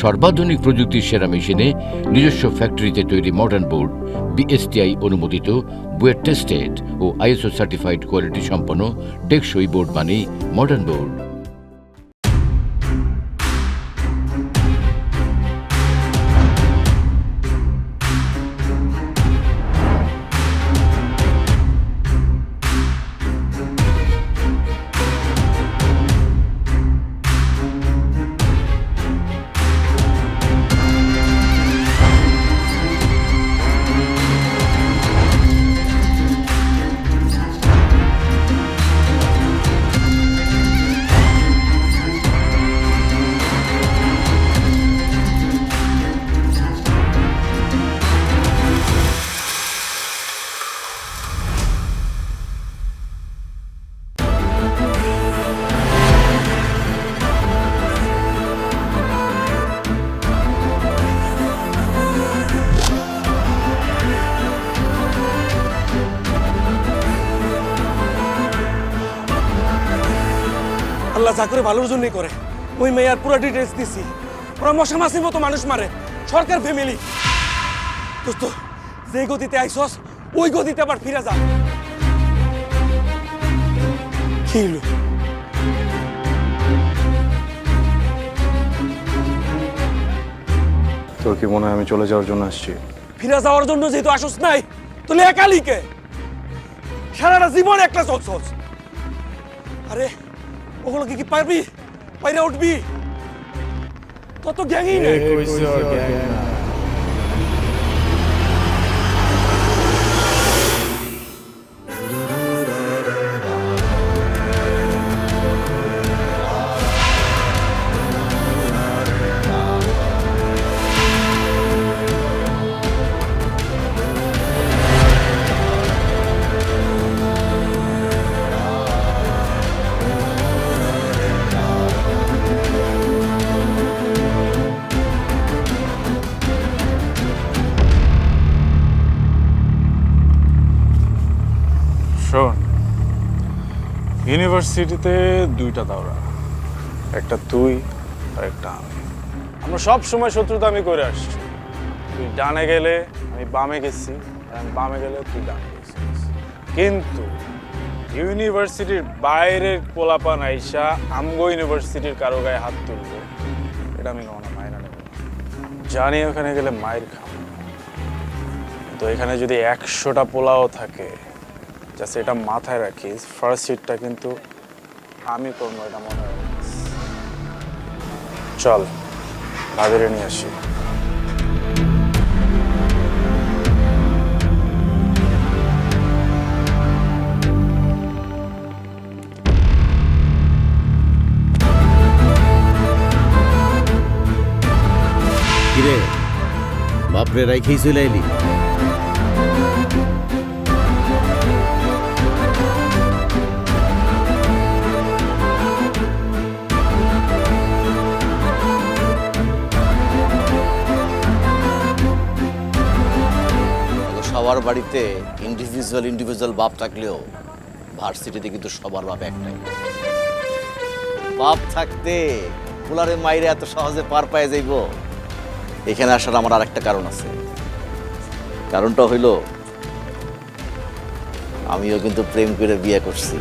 সর্বাধুনিক প্রযুক্তির সেরা মেশিনে নিজস্ব ফ্যাক্টরিতে তৈরি মডার্ন বোর্ড, বিএসটিআই অনুমোদিত, বুয়েট টেস্টেড ও আইএসও সার্টিফাইড কোয়ালিটি সম্পন্ন টেকসই বোর্ড মানেই মডার্ন বোর্ড। আল্লাহ যা করে ভালোর জন্যই করে। ওই মেয়ার পুরো ডিটেলস দিছি। ওরা মশা মাছির মতো মানুষ মারে, সরকার ফ্যামিলি। দোস্ত, যে গতিতে আইসস ওই গতিতে আবার ফিরে যা। কি হলো? তোর কি মনে হয় আমি চলে যাওয়ার জন্য আসছি? ফিরে যাওয়ার জন্য যেহেতু আসস নাই, তাহলে একালিকে সারাটা জীবন একটা চলছস। আরে ওগুলো কি পারবি? পাইরা উঠবি? তত গ্যাংই নেই। শোন, ইউনিভার্সিটিতে দুইটা দাওরা, একটা তুই আর একটা আমি। আমরা সব সময় শত্রুতা আমি করে আসছি। তুই ডানে গেলে আমি বামে গেছি, আর আমি বামে গেলে তুই ডানে গেছিস। কিন্তু ইউনিভার্সিটির বাইরের পোলাপান আইসা আমগো ইউনিভার্সিটির কারো গায়ে হাত তুলবো, এটা আমি কখনো মাইনা নেব না। জানি ওখানে গেলে মায়ের খাবো, তো এখানে যদি 100টা পোলাও থাকে, জাস্ট এটা মাথায় রাখিস, ফার্স্ট সিটটা কিন্তু আমি করবো, এটা মনে রাখিস। চল ভাবিরে নিয়ে আসি। কিরে বাপরে রাইখেই চলে আইলি? সবার বাড়িতে ইন্ডিভিজুয়াল বাপ থাকলেও ভার্সিটিতে কিন্তু সবার বাপ একটাই। বাপ থাকতে পোলারে মাইরে এত সহজে পার পায়ে যাইব, এখানে আসার আমার আরেকটা কারণ আছে। কারণটা হইল আমিও কিন্তু প্রেম করে বিয়ে করছি।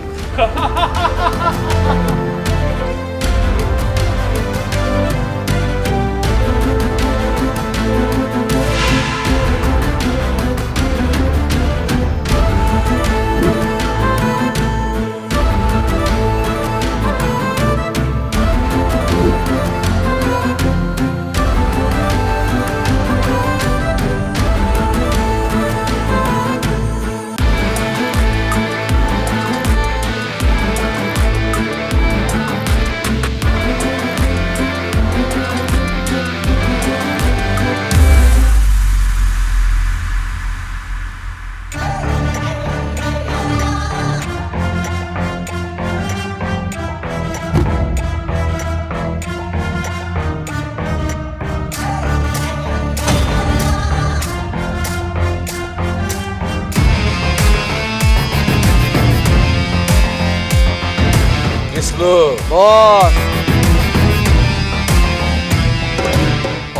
বস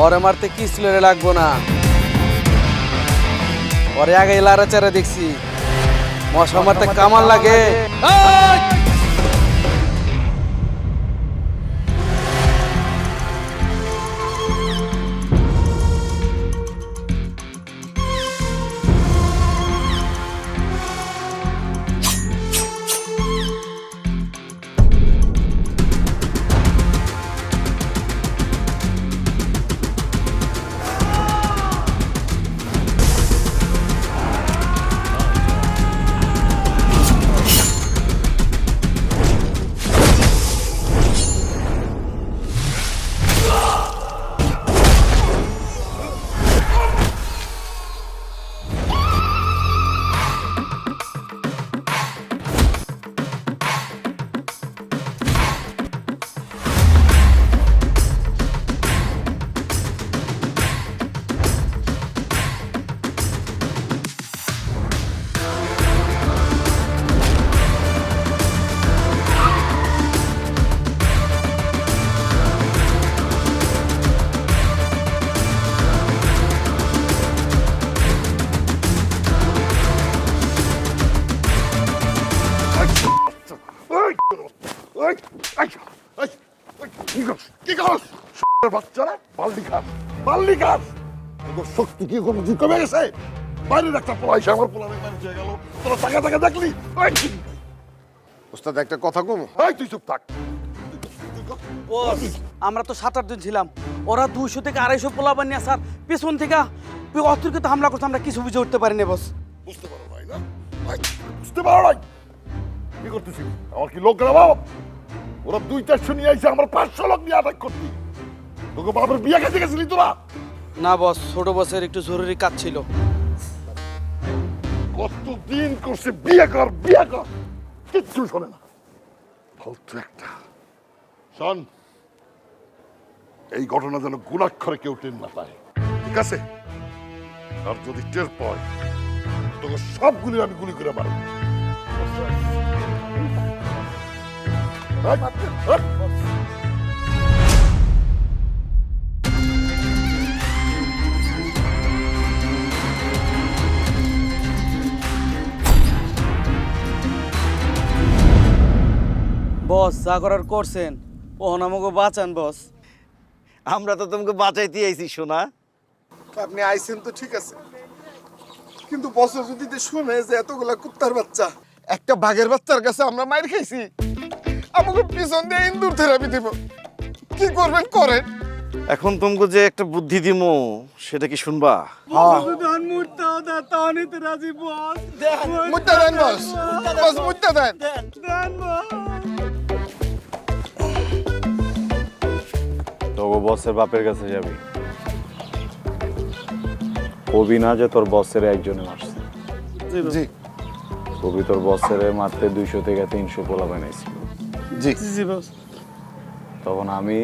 ওরে মারতে কি স্লেরে লাগবো না, ওরে আগে লারা চারা দেখছি, মশা মারতে কামাল লাগে। বাচ্চারা বাল্লি খাস, বাল্লি খাস। তোর শক্তি কি কোনো দিন কমে গেছে? বাইরের একটা পোলা এসে আমার পোলা বাইরে হয়ে গেল, তোরা টাকা টাকা দেখলি? ওস্তাদ একটা কথা কম, তুই চুপ থাক। বস, আমরা তো 7-8 জন ছিলাম, ওরা 200 থেকে 250 পোলা বানিয়ে স্যার পেছন থেকে অতর্কিত হামলা করতে আমরা কিছু বুঝে উঠতে পারিনি বস। বুঝতে পারো নাই না? বুঝতে পারো নাই? কি করতেছি? আমার কি লোক রাবাব? ওরা 2-400 নিয়ে আইছে, আমার 500 লোক নিয়ে আটাক করতি। তোকে বাবার বিয়ে খেতে গেছিলি তোরা? না বস, ছোট বসের একটু জরুরি কাজ ছিল। কতদিন করছে বিয়ে কর, বিয়ে কর, কিচ্ছু শোনে না, ফালতু একটা। শোন, এই ঘটনা যেন গুণাক্ষরে কেউ টের না পায়, ঠিক আছে? আর যদি টের পায় তোকে সবগুলি আমি গুলি করে মারব। বস যা করার করছেন, ও আমাকে বাঁচান বস। আমরা তো তোমাকে বাঁচাইতে আইছি সোনা। আপনি আইছেন তো ঠিক আছে, কিন্তু বছর যদি শুনে যে এতগুলা কুত্তার বাচ্চা একটা বাঘের বাচ্চার কাছে আমরা মাইর খাইছি, আমাকে পিছন দিয়ে ইন্দুর থেরাপি দেব, কি করবেন করেন। এখন তোমাকে যে একটা বুদ্ধি দিমু সেটা কি শুনবা? মুদ্দা দেন বস, বস মুদ্দা দেন। তোকে বসের বাপের কাছে যাবি, কবি না যে তোর বসের একজনে মারছে। জি কবি তোর বসের মারতে 200 থেকে 300 পোলা বানাইছিল। জি তখন আমি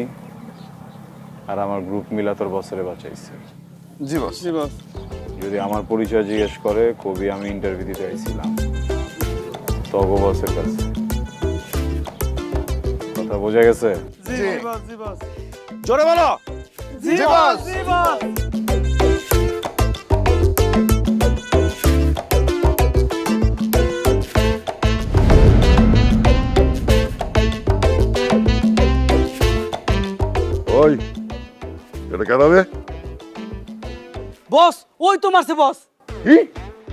আর আমার গ্রুপ মিলা তোর বসের বাঁচাইছি। জি বস, জি বস। যদি আমার পরিচয় জিজ্ঞেস করে, কবি আমি ইন্টারভিউ দিতে আইছিলাম তোকে বসের কাছে। কথা বোঝা গেছে? জোরে বলো। জি বস। ওই এটা কেন রে? বস ওই তো মারছে বস। কি?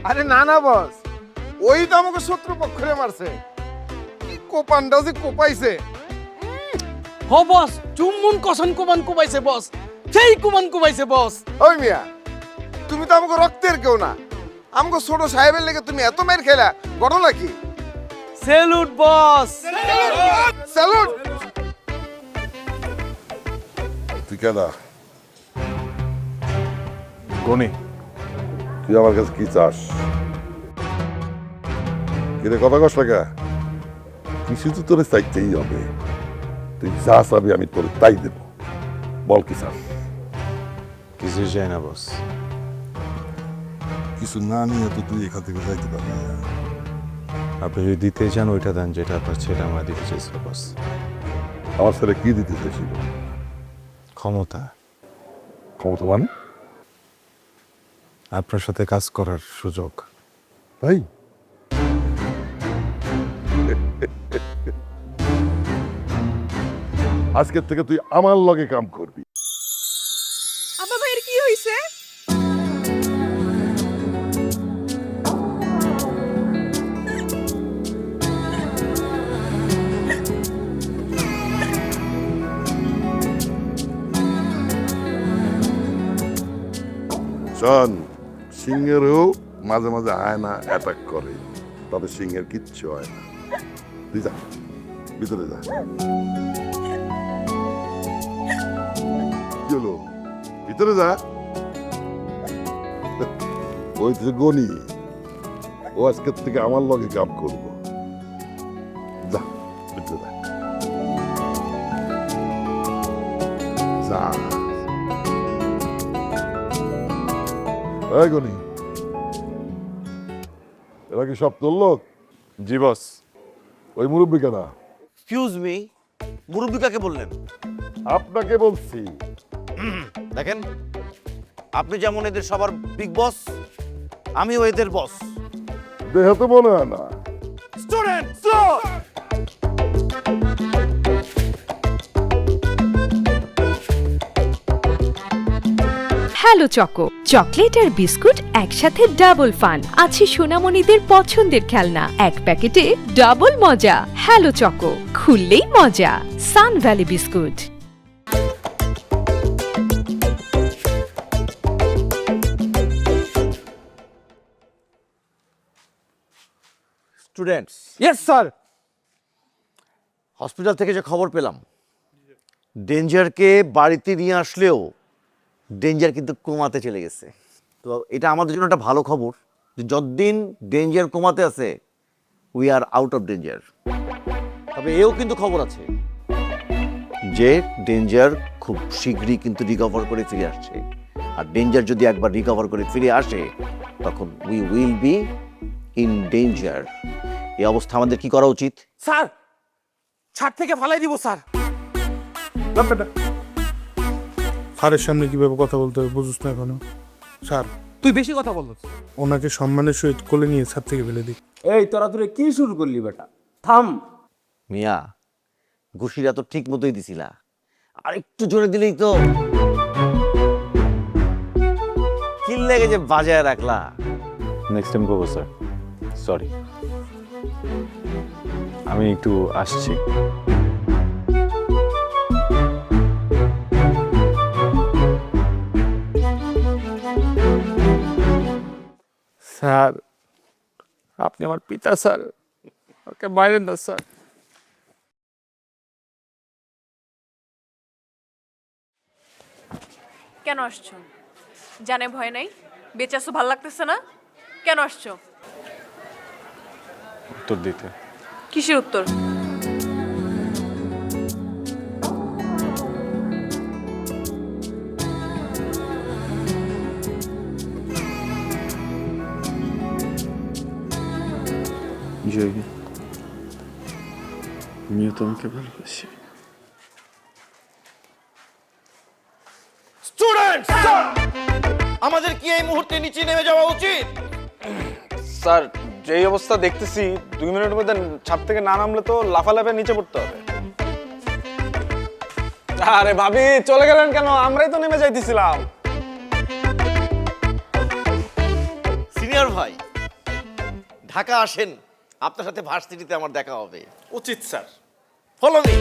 আরে না না বস, ওই তো আমাকে শত্রু পক্ষরে মারছে। কি কোপানটাও যে কোপাইছে। হ বস, চুম্বন কসন কুমান কুবাইছে বস, সেই কুমান কুবাইছে বস। ওই মিয়া, তুমি তো আমাকে রক্তের কেউ না, আমাকে ছোট সাহেবের লেগে তুমি এত মাইর খেলা, ঘটনা কি? সেলুট বস। স্যালুট। তুই কেন? গনি, তুই আমার কাছে কি চাস? কিরে কথা কস লাগা? কিছু তো তোরে চাইতেই হবে। তুই যা চাবি আমি তোর তাই দেব। বল কি চাস? কিছু চাই না বস। কিছু না নিয়ে তো তুই এখান থেকে যাইতে পারবি না। আপনি যদি দিতে চান ওইটা দেন যেটা আপনার ছেলে আমার দিতে চেয়েছিল বস। আমার ছেলে কি দিতে চাইছিল? ক্ষমতা। ক্ষমতাবান আপনার সাথে কাজ করার সুযোগ। তাই আজকের থেকে তুই আমার লগে কাম করবি। আব্বা ভাইয়ের কি হইছে? শোন, সিংহেরও মাঝে মাঝে আয়না অ্যাটাক করে, তবে সিংহের কিচ্ছু হয় না। তুই যা, ভিতরে যা। কি হলো? ভিতরে যা। ওই যে গনি, ও আজকের থেকে আমার লগে কাম করবো। যা, ভিতরে যা। যা। এই গনি, এরা কি সব তোর লোক? জি বস। ওই মুরব্বী কেনা? এক্সকিউজ মি, মুরব্বী কাকে বললেন? আপনাকে বলছি। দেখেন, আপনি যেমন এদের সবার বিগ বস, আমিও এদের বস। দেহে তো মনে হয় না। স্টুডেন্ট, হ্যালো চকো, চকলেট আর বিস্কুট একসাথে ডাবল ফান। আছে সোনামণিদের পছন্দের খেলনা, এক প্যাকেটে ডাবল মজা। হ্যালো চকো, খুললেই মজা। Sun Valley biscuit. Students, yes sir. Hospital থেকে যে খবর পেলাম, ডেঞ্জারকে বাড়িতে নিয়ে আসলেও ডেঞ্জার কিন্তু কোমাতে চলে গেছে। তো এটা আমাদের জন্য একটা ভালো খবর যে যতদিন ডেঞ্জার কোমাতে আছে, we are out of danger. তবে এও কিন্তু খবর আছে যে ডেঞ্জার খুব শীঘ্রই কিন্তু রিকভার করে ফিরে আসছে। আর ডেঞ্জার যদি একবার রিকভার করে ফিরে আসে, তখন we will be in danger. এই অবস্থা আমাদের কি করা উচিত? স্যার, ছাদ থেকে ফালাই দিব স্যার। স্যারের সামনে কিভাবে কথা বলতে হবে বুঝুস না এখনো? স্যার, তুই বেশি কথা বলছিস। ওনাকে সম্মানের সহিত কোলে নিয়ে ছাদ থেকে ফেলে দিই। এই তোরা তোরে কি শুরু করলি বেটা? থাম। মিয়া, ঘুষিটা তো ঠিক মতোই দিছিলা, আর একটু জোরে দিলেই তো। কিল লেগে যে বাজায় রাখলা। নেক্সট টাইম করবো স্যার, সরি। আমি একটু আসছি। স্যার, আপনি আমার পিতা স্যার, ওকে মারেন না স্যার। কেন আসছো? জানে ভয় নাই? বেঁচে আসো, ভাল লাগতেছে না? কেন আসছো? উত্তর দিতে। কিসের উত্তর? জয়ী, আমিও তোমাকে ভালোবাসি। স্টুডেন্টস, আমাদের কি এই মুহূর্তে নিচে নেমে যাওয়া উচিত? স্যার, যেই অবস্থা দেখতেছি 2 মিনিটের মধ্যে ছাদ থেকে না নামলে তো লাফালাফে নিচে পড়তে হবে। আরে ভাবি, চলে গেলেন কেন? আমরাই তো নেমে যাইতেছিলাম। সিনিয়র ভাই, ঢাকা আসেন, আপনার সাথে ভার্সিটিতে আমার দেখা হবে। উচিত স্যার। Follow me.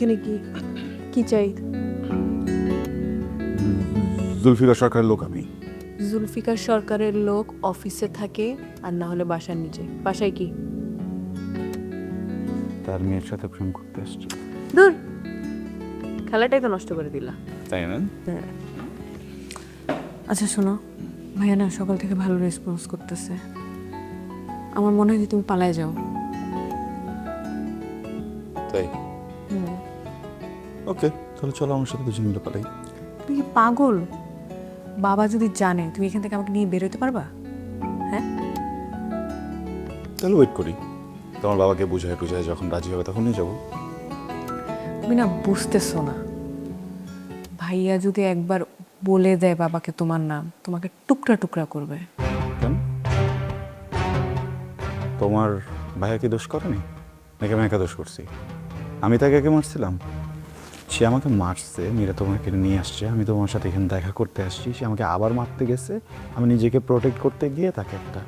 এখানে কি কি চাই? জুলফিকার সরকারের লোক আমি। জুলফিকার সরকারের লোক অফিসে থাকে আর না হলে বাসার নিচে। বাসায় কি? তার মেয়ের সাথে প্রেম করতে আসছি। দূর, খেলাটাই তো নষ্ট করে দিলা। তাই না? হ্যাঁ। আচ্ছা শোনো, ভাইয়া না সকাল থেকে ভালো রেসপন্স করতেছে। আমার মনে হয় যে তুমি পালায় যাও। তাই? ওকে, তাহলে চলো আমার সাথে দুজন মিলে পালাই। তুমি কি পাগল? বাবা যদি জানে তুমি এখান থেকে আমাকে নিয়ে বেরোতে পারবা? হ্যাঁ, তাহলে ওয়েট করি, তোমার বাবাকে বুঝায় টুঝায় যখন রাজি হবে তখনই যাবো। তুমি না বুঝতেছো না, ভাইয়া যদি একবার বলে দেয় বাবাকে তোমার নাম, তোমাকে টুকরা টুকরা করবে। কেন? তোমার ভাইয়া কি দোষ করেনি নাকি আমি একা দোষ করছি? আমি তাকে একে মারছিলাম? সে আমাকে মারছে, মেয়েরা তোমাকে নিয়ে আসছে, আমি তোমার সাথে এখানে দেখা করতে আসছি, সে আমাকে আবার মারতে গেছে, আমি নিজেকে প্রোটেক্ট করতে গিয়ে তাকে একটা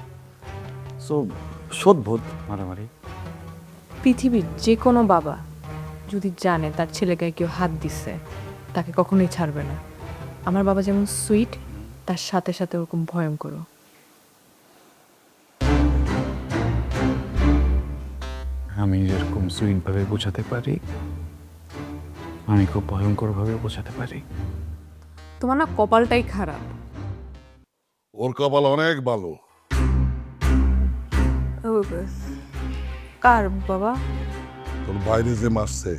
শোধবোধ মারামারি। পৃথিবীর যে কোনো বাবা যদি জানে তার ছেলেকে কেউ হাত দিচ্ছে, তাকে কখনোই ছাড়বে না। আমার বাবা যেমন সুইট, তার সাথে সাথে ওরকম ভয়ঙ্কর। আমি যেরকম সুইটভাবে বোঝাতে পারি, আমি খুব ভয়ঙ্করভাবে বোঝাতে পারি। তোমার না কপালটাই খারাপ। ওর কপাল অনেক ভালো। কার বাবা? তোর বাইরে যে মারছে।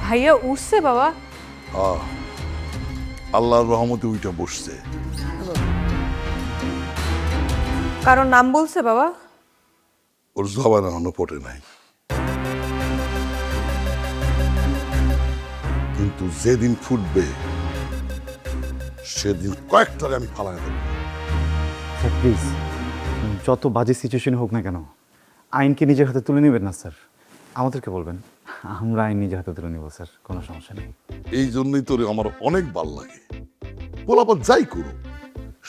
ভাইয়া উঠছে বাবা? আল্লাহর রহমতে উইটা বসছে। কারণ নাম বলছে বাবা? ওর জবান এখনো পটে নাই, কিন্তু যেদিন ফুটবে সেদিন কয়েকটারে আমি ফালাই দেবো। স্যার প্লিজ, যত বাজে সিচুয়েশন হোক না কেন, আইনকে নিজের হাতে তুলে নেবেন না স্যার। আমাদেরকে বলবেন, আমরা আইন নিজের হাতে তুলে নেব স্যার, কোনো সমস্যা নেই। এই জন্যই তোরে আমার অনেক ভাল লাগে। বলাবার যাই করো,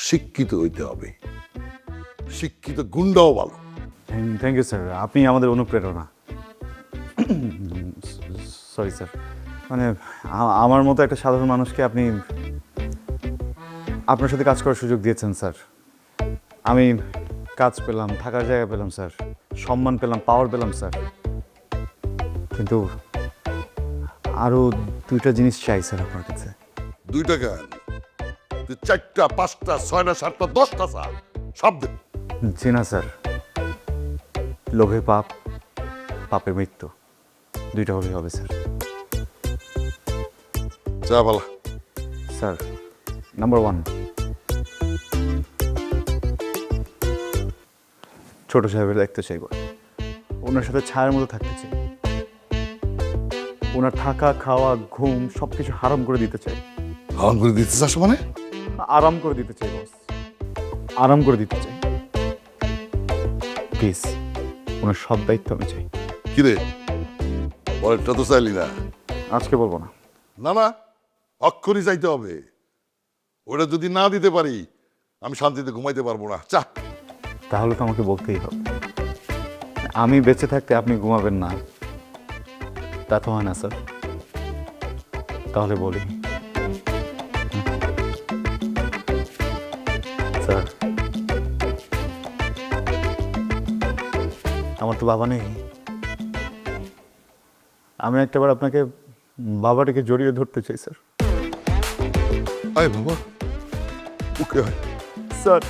শিক্ষিত হইতে হবে। শিক্ষিত গুন্ডাও ভালো। থ্যাংক ইউ স্যার, আপনি আমাদের অনুপ্রেরণা। সরি স্যার, মানে আমার মতো একটা সাধারণ মানুষকে আপনি আপনার সাথে কাজ করার সুযোগ দিয়েছেন স্যার। আমি কাজ পেলাম, থাকার জায়গা পেলাম স্যার, সম্মান পেলাম, পাওয়ার পেলাম স্যার, কিন্তু আরও দুইটা জিনিস চাই স্যার আপনার কাছে। দুইটা গান, তুই 4টা 5টা 6টা 7টা 10টা স্যার সব দে। জি না স্যার, লোভে পাপ, পাপে মৃত্যু, দুইটা হলেই হবে স্যার। যা বলা স্যার, নাম্বার 1, ছোট সাহেবের দেখতে চাইব, ওনার সাথে ছায়ার মতো থাকতে চাই, ওনার থাকা খাওয়া ঘুম সবকিছু হারাম করে দিতে চাই। হারাম করে দিতে চাস মানে? আরাম করে দিতে চাই বস, আরাম করে দিতে চাই। প্লিজ, ওনার সব দায়িত্ব আমি চাই। কিরে, পরেরটা তো চাইলি না? আজকে বলবো না। না না, অক্ষরই চাইতে হবে। ওটা যদি না দিতে পারি আমি শান্তিতে ঘুমাইতে পারবো না। চা। তাহলে তো আমাকে বলতেই হবে। আমি বেঁচে থাকতে আপনি ঘুমাবেন না, তা তো হয় না স্যার। তাহলে বলি স্যার, আমার তো বাবা নেই। আমি একটাবার আপনাকে বাবাটাকে জড়িয়ে ধরতে চাই স্যার। আয় বাবা, ওকে হয় স্যার,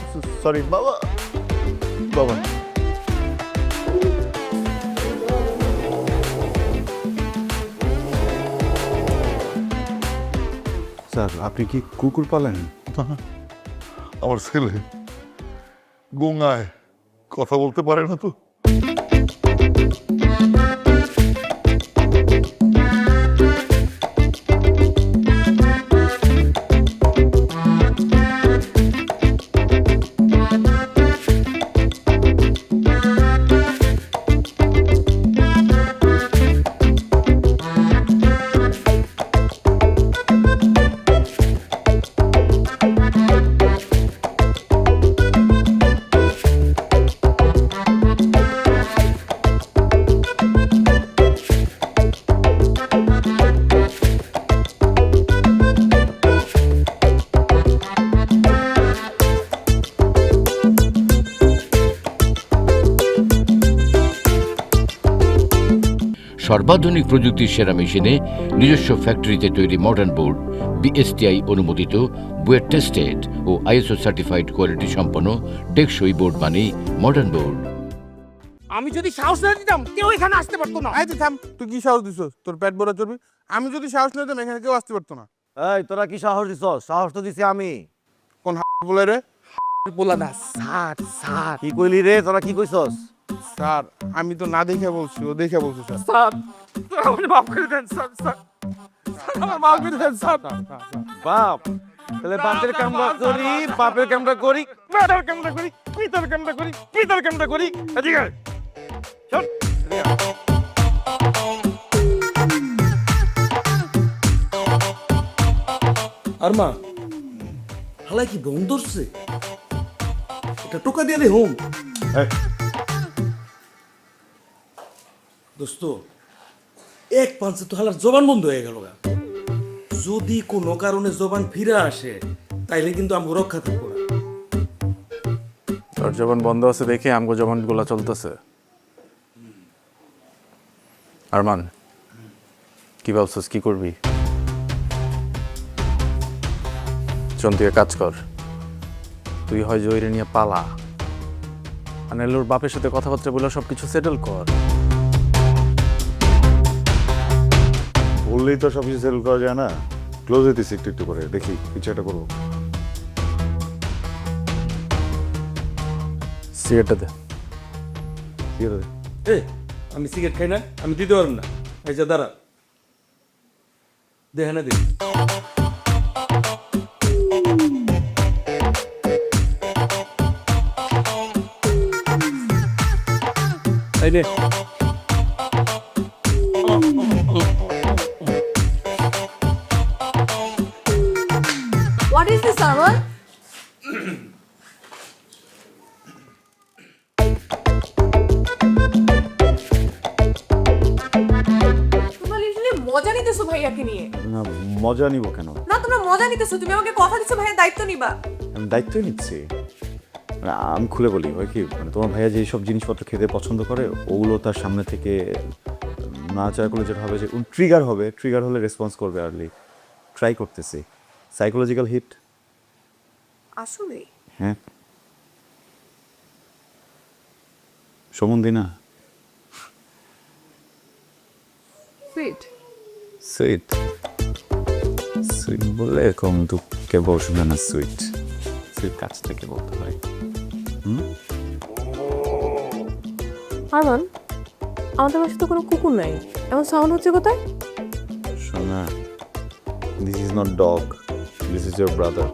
সরি বাবা, বাবা। স্যার, আপনি কি কুকুর পালেন? আমার ছেলে গঙ্গায় কথা বলতে পারে না তো। সর্বাধুনিক প্রযুক্তির সেরা মেশিনে নিজস্ব ফ্যাক্টরিতে তৈরি মডার্ন বোর্ড, বিএসটিআই অনুমোদিত, বুয়েট টেস্টেড ও আইএসও সার্টিফাইড কোয়ালিটি সম্পন্ন টেকসই বোর্ড মানেই মডার্ন বোর্ড। আমি যদি সাহস না দিতাম কেউ এখানে আসতে পারতো না। আয় তুই থাম, তুই কি সাহস দিছ? তোর পেট ভরা চর্বি। আমি যদি সাহস না দিতাম এখানে কেউ আসতে পারতো না। এই তোরা কি সাহস দিছ? সাহস তো দিছি আমি। কোন বলে রে? বলা না স্যার, স্যার কি কইলি রে? তোরা কি কইছস? স্যার আমি তো না দেখে বলছি, ও দেখে বলছে স্যার। স্যার স্যার, আমাকে মাফ করে দেন স্যার, স্যার স্যার, আমাকে মাফ করে দেন স্যার। বাপ, তাহলে বাপের কামটা করি, বাপের কামটা করি, বাপের কামটা করি, পিতার কামটা করি, পিতার কামটা করি। এদিকে আয়। চল, এদিকে আয়। আর মা হালাই কি বোন ধরছে? এটা টোকা দিয়ে দে হোম। দোস্ত এক পাঁচে তো হালার জবান বন্ধ হয়ে গেল। যদি কোনো কারণে জবান ফিরে আসে তাইলে কিন্তু আমি রক্ষা থাকবো না। তোর জবান বন্ধ আছে দেখে আমগো জবানগুলা চলতেছে। আরমান, কি ভাবছিস কি করবি? চল তুই এক কাজ কর, তুই হয় জয়রে নিয়ে পালা, আর নাহলে ওর বাপের সাথে কথাবার্তা বলে সবকিছু সেটেল কর। বললেই তো সব কিছু সেটেল করা যায় না। ক্লোজ হইতেছি একটু একটু করে, দেখি কিছু একটা করবো। সিগারেটটা দে। ঠিক আছে, এ আমি সিগারেট খাই না, আমি দিতে পারব না। এই যে দাঁড়া, দেখে না দে। এই নে। What is this, Arman? তোমরা লিটারালি মজা নিতেছো ভাইয়াকে নিয়ে। না মজা নিব কেন? না তোমরা মজা নিতেছো, তুমি আমাকে কথা দিছো ভাইয়া দায়িত্ব নিবা। আমি দায়িত্বই নিচ্ছি। মানে আমি খুলে বলি হয় কি, মানে তোমার ভাইয়া যে সব জিনিসপত্র খেতে পছন্দ করে ওগুলো তার সামনে থেকে না চায় করলে যেটা হবে যে ট্রিগার হবে, ট্রিগার হলে রেসপন্স করবে আর্লি। ট্রাই করতেছি। Psychological hit. আসলে হ্যাঁ সমন্ধি না? সুইট সুইট সুইট বললে কম দুঃখে বসবে না। সুইট সুইট কাছ থেকে বলতে হয়। আরমান, আমাদের বাসায় তো কোনো কুকুর নাই, এমন সাউন্ড হচ্ছে কোথায়? শোনা, this is not dog, this is your brother.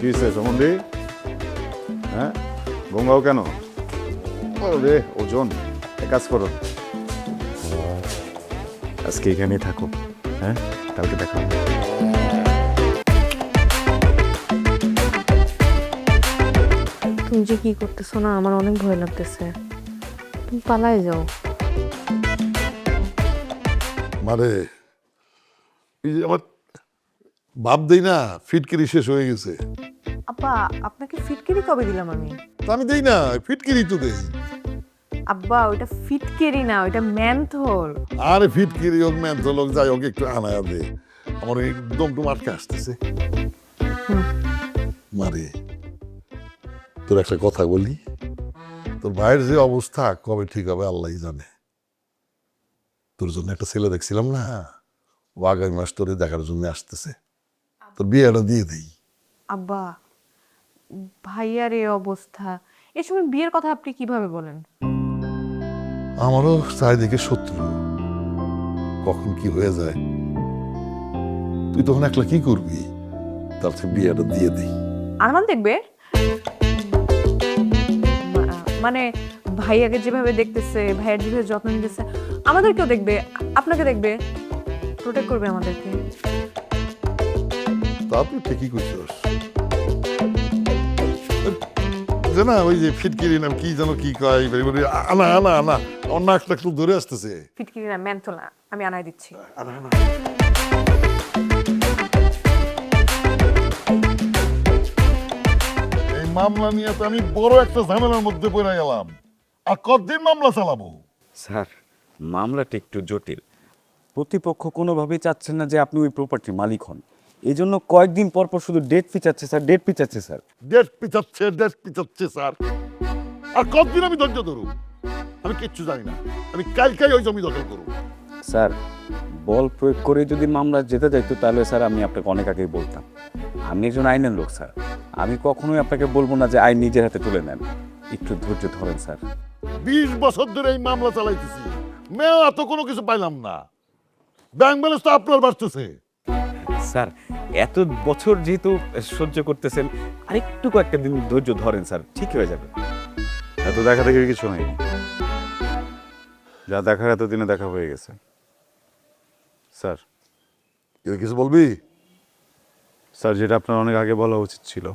কি সে সমন্ধি? হ্যাঁ গঙ্গাও কেন? রে ওজন, এক কাজ করো, আজকে এখানেই থাকো। হ্যাঁ কালকে দেখা হবে। তুমি যে কি করতেছো না, আমার অনেক ভয় লাগতেছে। তুমি পালায় যাও। মানে এই যে আমার বাপ দেই না, ফিটকিরি শেষ হয়ে গেছে। আব্বা আপনাকে ফিটকিরি কবে দিলাম আমি? তা আমি দেই না, ফিটকিরি তো দেই। আব্বা ওটা ফিটকিরি না, ওটা ম্যানথল। আরে ফিটকিরি হোক ম্যান্থল হোক যাই হোক একটু আনায়া দে, আমার একদম টুম আটকে আসতেছে। মারে তোর একটা কথা বলি, তোর ভাইয়ের যে অবস্থা কবে ঠিক হবে আল্লাহই জানে। তোর জন্য একটা ছেলে দেখছিলাম না, ও আগামী মাস তোরে দেখার জন্য আসতেছে, তোর বিয়েটা দিয়ে দেই। আব্বা ভাইয়ার এই অবস্থা, এই সময় বিয়ের কথা আপনি কিভাবে বলেন? আমারও চারিদিকে শত্রু, কখন কি হয়ে যায়। তুই তখন একলা কি করবি? তার থেকে বিয়েটা দিয়ে দিই। আরমান দেখবে, মানে ভাইয়াকে যেভাবে দেখতেছে, ভাইয়ার যেভাবে যত্ন নিতেছে, আমাদেরকেও দেখবে, আপনাকে দেখবে, প্রোটেক্ট করবে আমাদেরকে। তা তুই ঠিকই করছিস। যে না ওই যে ফিটকিরি নাম কি যেন কি কয় আনা আনা আনা অন্য একটা একটু ধরে আসতেছে। ফিটকিরি না, ম্যান্থোলা, আমি আনাই দিচ্ছি। এই মামলা নিয়ে তো আমি বড় একটা ঝামেলার মধ্যে পড়ে গেলাম। আর কতদিন মামলা চালাবো? স্যার মামলাটা একটু জটিল। প্রতিপক্ষ কোনোভাবেই চাচ্ছেন না যে আপনি ওই প্রপার্টির মালিক হন। এই জন্য কয়েকদিন পর পর শুধু ডেট পিছাচ্ছে স্যার, ডেট পিছাচ্ছে স্যার। ডেট পিছাচ্ছে স্যার। আর কতদিন আমি ধৈর্য ধরু? আমি কিচ্ছু জানি না। আমি কালকেই ওই জমি দখল করব। স্যার বল প্রয়োগ করে যদি মামলা যেতে যাইতো তাহলে স্যার আমি আপনাকে অনেক আগেই বলতাম। আমি একজন আইনের লোক স্যার, আমি কখনোই আপনাকে বলবো না যে আইন নিজের হাতে তুলে নেন। একটু ধৈর্য ধরেন স্যার। 20 বছর ধরে এই মামলা চালাইতেছি, মেয়া তো কোনো কিছু পাইলাম না। ব্যাংক ব্যালেন্স তো আপনার বাড়তেছে। স্যার এত বছর যেহেতু সহ্য করতেছেন, আরেকটু কয়েকটা দিন ধৈর্য ধরেন স্যার, ঠিক হয়ে যাবে। এত দেখা দেখি কিছু নেই, যা দেখার এতদিনে দেখা হয়ে গেছে। স্যার তুই কিছু বলবি? স্যার যেটা আপনার অনেক আগে বলা উচিত ছিল।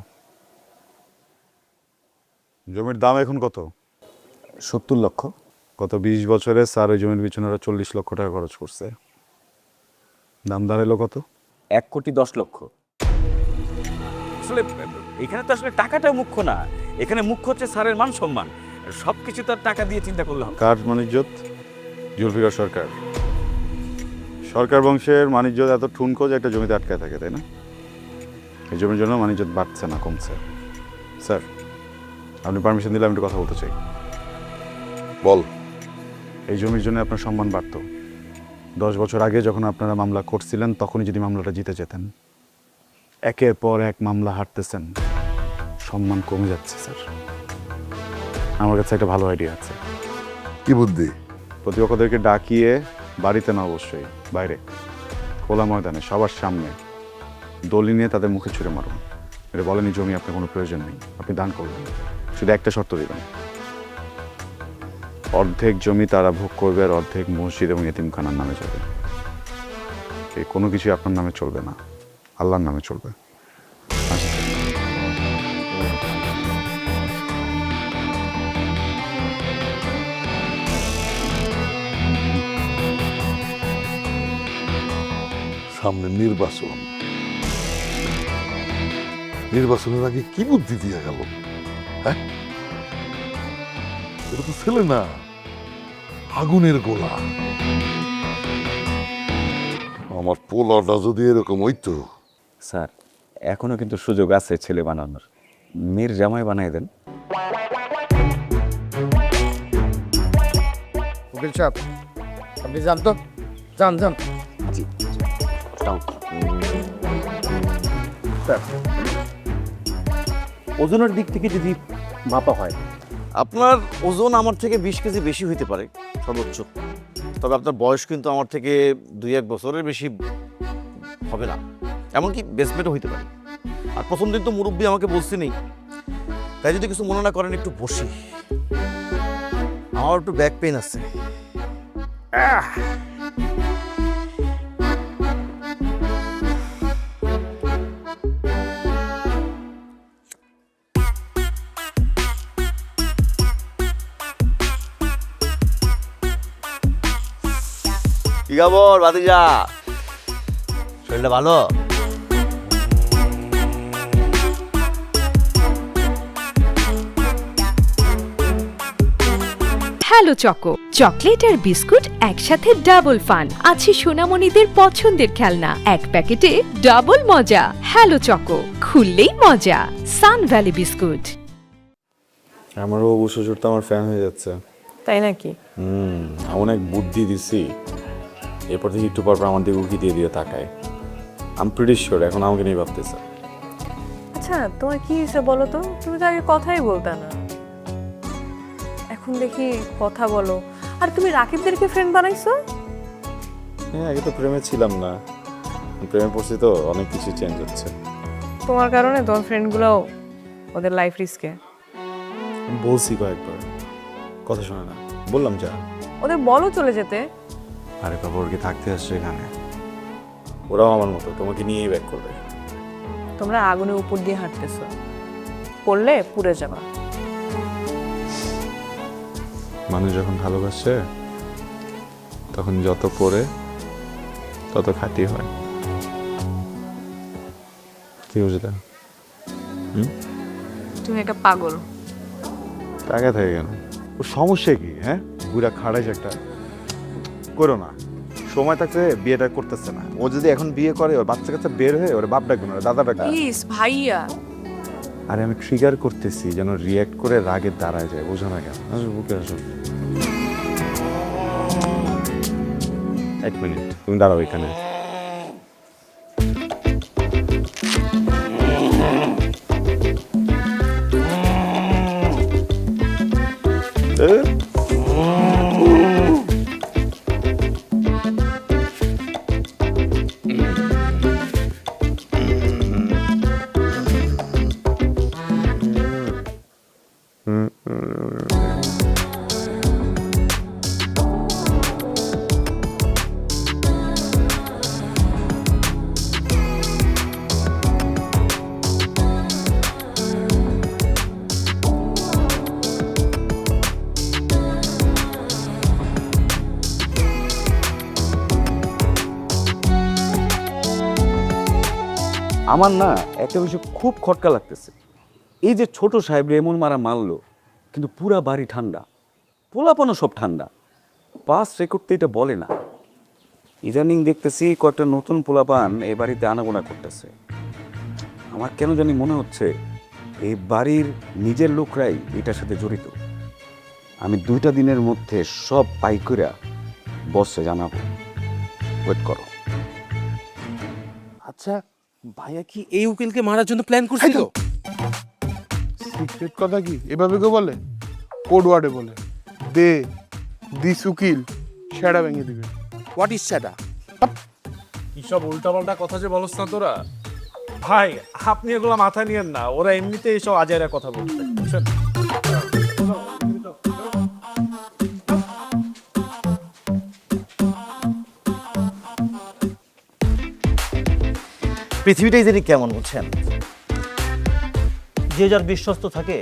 জমির দাম এখন কত? 70 লক্ষ। গত 20 বছরে স্যার ওই জমির পিছনে 40 লক্ষ টাকা খরচ করছে। দাম দাঁড়ালো কত? 1,10,00,000। আসলে এখানে তো আসলে টাকাটা মুখ্য না, এখানে মুখ্য হচ্ছে স্যারের মান সম্মান। সব কিছু তার টাকা দিয়ে চিন্তা করলে হবে। কার মানিজ্যত? জুলফিকার সরকার। সরকার বংশের মানিজ্যত এত ঠুনকো যে একটা জমিতে আটকায় থাকে, তাই না? এই জমির জন্য মানিজ্যত বাড়ছে না, কমছে। স্যার আপনি পারমিশন দিলে আমি একটু কথা বলতে চাই। বল। এই জমির জন্য আপনার সম্মান বাড়ত। 10 বছর আগে যখন আপনারা মামলা করছিলেন তখনই যদি মামলাটা জিতে যেতেন। একের পর এক মামলা হারতেছেন, সম্মান কমে যাচ্ছে স্যার। আমার কাছে একটা ভালো আইডিয়া আছে। কি বুদ্ধি? প্রতিপক্ষদেরকে ডাকিয়ে বাড়িতে না, অবশ্যই বাইরে খোলা ময়দানে সবার সামনে দলি নিয়ে তাদের মুখে ছুঁড়ে মারুন। এটা বলেনি জমি আপনার কোনো প্রয়োজন নেই, আপনি দান করবেন, শুধু একটা শর্ত দেবেন। অর্ধেক জমি তারা ভোগ করবে আর অর্ধেক মসজিদ এবং এতিমখানার নামে যাবে। এই কোনো কিছুই আপনার নামে চলবে না, আল্লাহর নামে চলবে। সামনে নির্বাচন, নির্বাচনের আগে কি বুদ্ধি দিয়ে গেল? হ্যাঁ, এটা তো ছেলে না, আগুনের গোলা। আমার পোলাটা যদি এরকম হইতো। স্যার এখনো কিন্তু সুযোগ আছে ছেলে বানানোর, মেয়ের জামাই বানাই দেন। উকিল সাহেব আপনি যান তো, যান যান। জি ওজনের দিক থেকে যদি মাপা হয়, আপনার ওজন আমার থেকে 20 কেজি বেশি হইতে পারে সর্বোচ্চ। তবে আপনার বয়স কিন্তু আমার থেকে 2-1 বছরের বেশি হবে না, এমনকি বেসমেন্টও হইতে পারে। আর প্রথম দিন তো মুরব্বী আমাকে বলছেনই, তাই যদি কিছু মনে না করেন একটু বসি। আমার একটু ব্যাক পেইন আছে। কি খবর ভাতিজা? শরীরটা ভালো? হ্যালো চকো, চকলেট আর বিস্কুট একসাথে ডাবল ফান। আছে সোনামণিদের পছন্দের খেলনা, এক প্যাকেটে ডাবল মজা। হ্যালো চকো, খুললেই মজা। Sun Valley biscuit. আমারও অবশ্য তো আমার ফ্যান হয়ে যাচ্ছে। তাই নাকি? অনেক বুদ্ধি দিছি, এরপর থেকে একটু পর পর আমার দিকে উকি দিয়ে দিয়ে তাকায়। আই এম প্রিটি শিওর এখন আমাকে নিয়ে ভাবতেছে। আচ্ছা তোমার কি হয়েছে বলো তো? তুমি তো আগে কথাই বলতে না, এখন দেখি কথা বলো। আর তুমি রাকিবদেরকে ফ্রেন্ড বানাইছো? হ্যাঁ, আগে তো প্রেমে ছিলাম না, প্রেমে পড়ছি তো অনেক কিছু চেঞ্জ হচ্ছে। তোমার কারণে তোমার ফ্রেন্ডগুলোও ওদের লাইফ রিস্কে। আমি বলছি কয়েকবার, কথা শোনে না, বললাম যা। ওদের বলো চলে যেতে। আরে বাবা, ওর কি থাকতে আসছে এখানে? ওরাও আমার মতো তোমাকে নিয়েই ব্যাক করবে। তোমরা আগুনের উপর দিয়ে হাঁটতেছো, পড়লে পুড়ে যাবা। মানুষ যখন ভালোবাসে তখন যত পড়ে তত খাঁটি হয়। কি বুঝলে? তুমি একটা পাগল। টাকা থাকে কেন? ও সমস্যা কি? হ্যাঁ, বুড়া খাড়াইছে একটা। করো না, সময় থাকতে বিয়েটা করতেছে না। ও যদি এখন বিয়ে করে, ওর বাচ্চা কাচ্চা বের হয়ে ওর বাপ ডাকবে না, দাদা ডাকবে। প্লিজ ভাইয়া। আরে আমি ট্রিগার করতেছি যেন রিয়্যাক্ট করে রাগে দাঁড়ায় যায়, বোঝো না কেন? আসো বুকে আসো। এক মিনিট, তুমি দাঁড়াও এখানে। আমার না একটা বিষয় খুব খটকা লাগতেছে। এই যে ছোট সাহেব এমন মারা মারলো, কিন্তু পুরা বাড়ি ঠান্ডা, পোলাপানো সব ঠান্ডা। পাস রেকর্ডতে এটা বলে না। ইদানিং দেখতেছি কয়েকটা নতুন পোলাপান এই বাড়িতে আনাগোনা করতেছে। আমার কেন জানি মনে হচ্ছে এই বাড়ির নিজের লোকরাই এটার সাথে জড়িত। আমি 2টা দিনের মধ্যে সব পাইকইরা বসে জানাবো, ওয়েট করো। আচ্ছা ভাইয়া কি এই উকিলকে মারার জন্য প্ল্যান করছিল? সিক্রেট কথা কি এভাবে কেউ বলে? কোড ওয়ার্ডে বলে, দে দিস উকিল সেটা ভেঙে দিবে। হোয়াট ইজ সেটা? এইসব উল্টাপাল্টা কথা যে বলছ না তোরা, ভাই আপনি এগুলো মাথায় নিয়েন না। ওরা এমনিতে এইসব আজাইরা কথা বলছে, বুঝছেন? পৃথিবীটাই জানি কেমন, বুঝছেন? যে যার বিশ্বস্ত থাকে,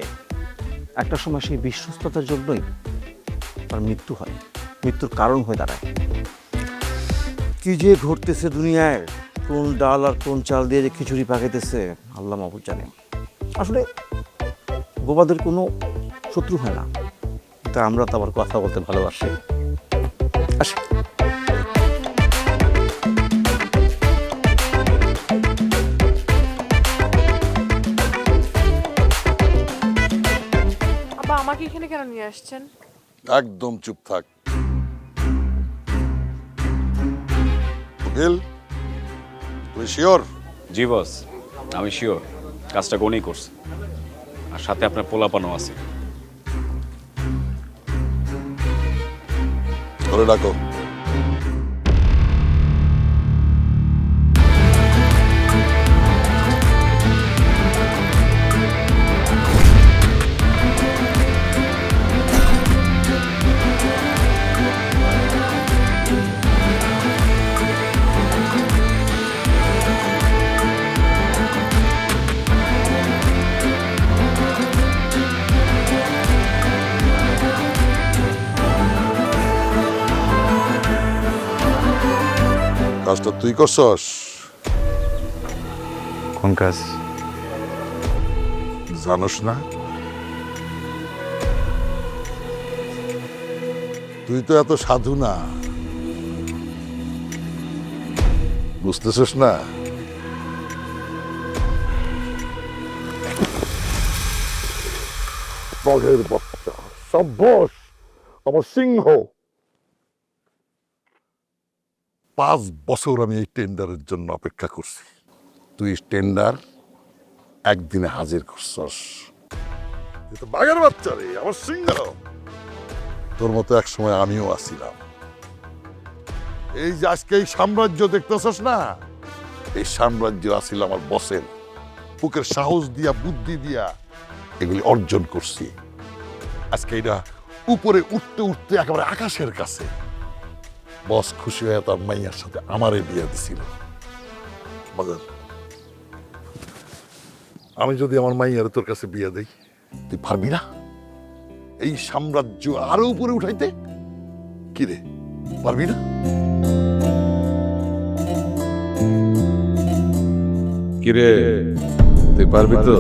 একটা সময় সেই বিশ্বস্ততার জন্যই তার মৃত্যু হয়, মৃত্যুর কারণ হয়ে দাঁড়ায়। কি যে ঘটতেছে দুনিয়ায়, কোন ডাল আর কোন চাল দিয়ে যে খিচুড়ি পাকাইতেছে আল্লাহ মাহবুব জানে। আসলে বোবাদের কোনো শত্রু হয় না, তা আমরা তো আবার কথা বলতে ভালোবাসি। আসে আব্বা, আমাকে এখানে কেন নিয়ে আসছেন? একদম চুপ থাক। উকিল, তুই শিওর? জি বস, আমি শিওর কাজটা কোনই করছে, আর সাথে আপনার পোলাপানও আছে। ধরে ডাকো। কাজটা তুই করছস? কোন কাজ? জানোস না? তুই তো এত সাধু না, বুঝতেছিস না? বগের বাচ্চা, সভ্যস, আমার সিংহ। 5 বছর আমি এই টেন্ডারের জন্য অপেক্ষা করছি। তুই টেন্ডার একদিনে হাজির করছস। তুই তো বাঘের বাচ্চা রে, আমার সিংহ। তোর মতো এক সময় আমিও আসছিলাম। এই যে আজকে এই সাম্রাজ্য দেখতেছস না, এই সাম্রাজ্য আসছিল আমার বসের। বুকের সাহস দিয়া, বুদ্ধি দিয়া এগুলি অর্জন করছি। আজকে এটা উপরে উঠতে উঠতে একেবারে আকাশের কাছে। বস খুশি হয়ে তার মাইয়ার সাথে আমারে বিয়ে দিছিল। বাজার আমি যদি আমার মাইয়ারে তোর কাছে বিয়ে দেই, তুই পারবি না এই সাম্রাজ্য আরো উপরে উঠাইতে? কি রে, পারবি না? কিরে তুই পারবি তো?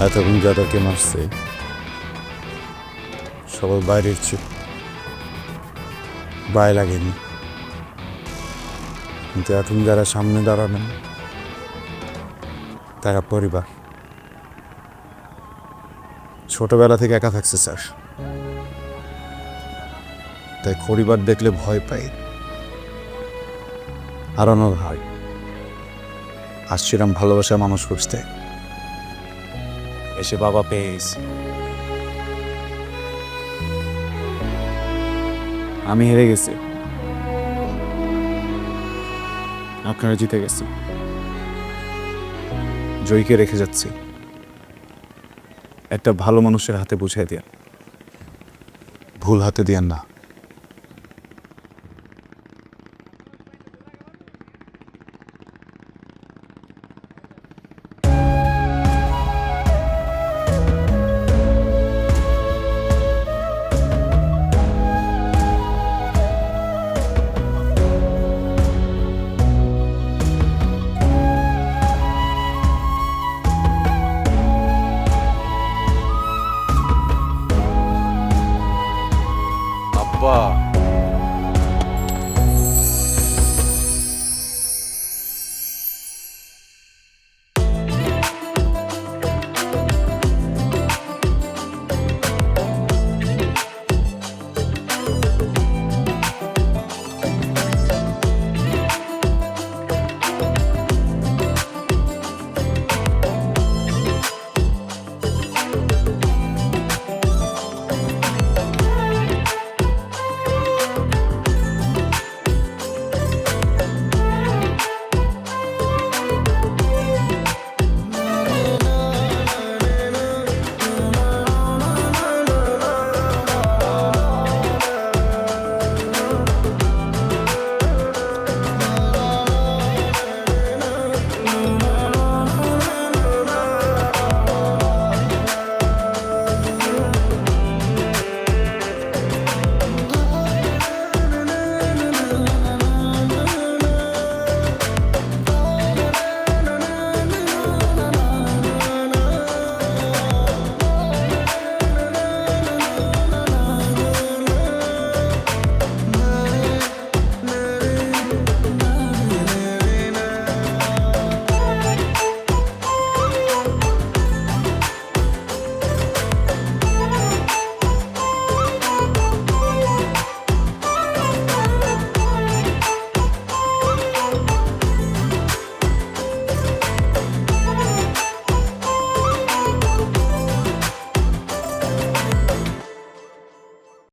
এতক্ষণ যাদেরকে মারছে সবাই বাইরের ছিল, গায়ে লাগেনি, কিন্তু এখন যারা সামনে দাঁড়ানো তারা পরিবার। ছোটবেলা থেকে একা থাকছে স্যার, তাই পরিবার দেখলে ভয় পাই, হারানোর হয়। আসছিলাম ভালোবাসা মানুষ খুঁজতে, এসে বাবা পেয়েছি। আমি হেরে গেছি, আপনারা জিতে গেছি। জয়ীকে রেখে যাচ্ছি, একটা ভালো মানুষের হাতে বুঝিয়ে দেন, ভুল হাতে দিয়েন না। আব্বা